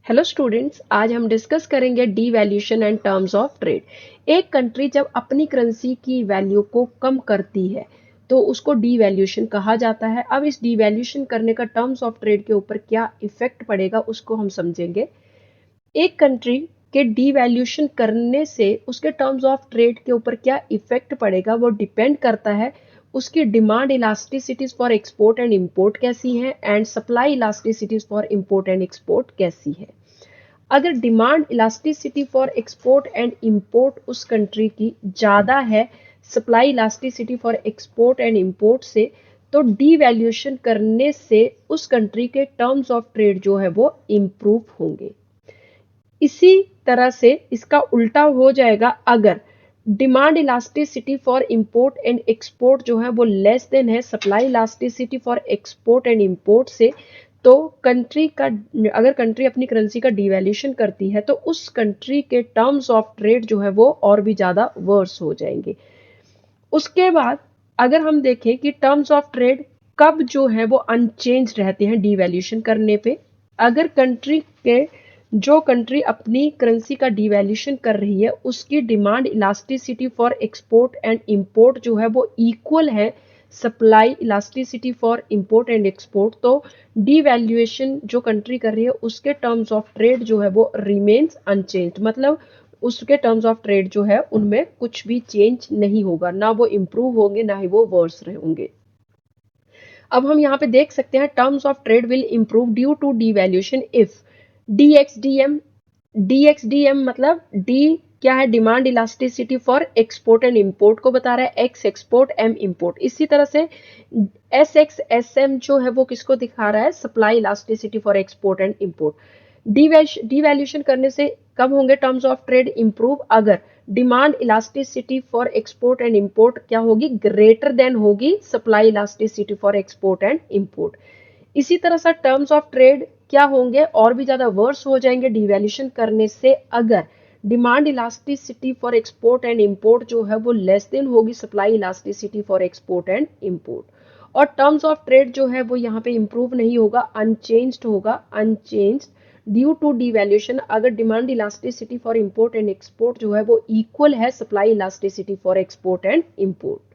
Hello students, आज हम discuss करेंगे devaluation and terms of trade. एक कंट्री जब अपनी करेंसी की वैल्यू को कम करती है तो उसको डीवैल्यूएशन कहा जाता है। अब इस डीवैल्यूएशन करने का टर्म्स ऑफ ट्रेड के ऊपर क्या इफेक्ट पड़ेगा उसको हम समझेंगे। एक कंट्री के डीवैल्यूएशन करने से उसके टर्म्स ऑफ ट्रेड के ऊपर क्या इफेक्ट पड़ेगा वो डिपेंड करता है उसकी demand इलास्टिसिटीज for export and import कैसी है and supply इलास्टिसिटीज for import and export कैसी है। अगर demand elasticity for export and import उस कंट्री की ज़्यादा है supply elasticity for export and import से, तो डीवैल्यूएशन करने से उस कंट्री के टर्म्स ऑफ ट्रेड जो है वो इम्प्रूव होंगे। इसी तरह से इसका उल्टा हो जाएगा अगर demand elasticity for import and export जो है वो लेस देन है supply elasticity for export and import से, तो कंट्री का अगर कंट्री अपनी करेंसी का डिवैल्यूएशन करती है तो उस कंट्री के टर्म्स ऑफ ट्रेड जो है वो और भी ज़्यादा वर्स हो जाएंगे। उसके बाद अगर हम देखें कि टर्म्स ऑफ ट्रेड कब जो है वो अनचेंज रहते हैं डीवैल्यूएशन करने पे, अगर कंट्री के जो कंट्री अपनी करेंसी का डिवैल्यूएशन कर रही है उसकी demand elasticity for export and import जो है वो इक्वल है supply elasticity for import and export, तो डीवैल्यूएशन जो कंट्री कर रही है उसके टर्म्स ऑफ ट्रेड जो है वो रिमेन्स अनचेंज्ड, मतलब उसके टर्म्स ऑफ ट्रेड जो है उनमें कुछ भी चेंज नहीं होगा, ना वो इम्प्रूव होंगे ना ही वो वर्स होंगे। अब हम यहाँ पे देख सकते हैं terms of trade will improve due to devaluation if D X D M. D X D M मतलब डी क्या है, demand elasticity for export and import को बता रहा है, एक्स एक्सपोर्ट एम इंपोर्ट। इसी तरह से एस एक्स एस एम जो है वो किसको दिखा रहा है, supply elasticity for export and import. Devaluation करने से कब होंगे टर्म्स ऑफ ट्रेड इंप्रूव, अगर demand elasticity for export and import क्या होगी, ग्रेटर देन होगी supply elasticity for export and import. इसी तरह से टर्म्स ऑफ ट्रेड क्या होंगे, और भी ज्यादा वर्स हो जाएंगे डीवैल्यूएशन करने से अगर demand elasticity for export and import जो है वो लेस देन होगी supply elasticity for export and import. और टर्म्स ऑफ ट्रेड जो है वो यहाँ पे इंप्रूव नहीं होगा, अनचेंज्ड होगा, अनचेंज्ड ड्यू टू डीवैल्यूएशन अगर demand elasticity for import and export जो है वो इक्वल है supply elasticity for export and import.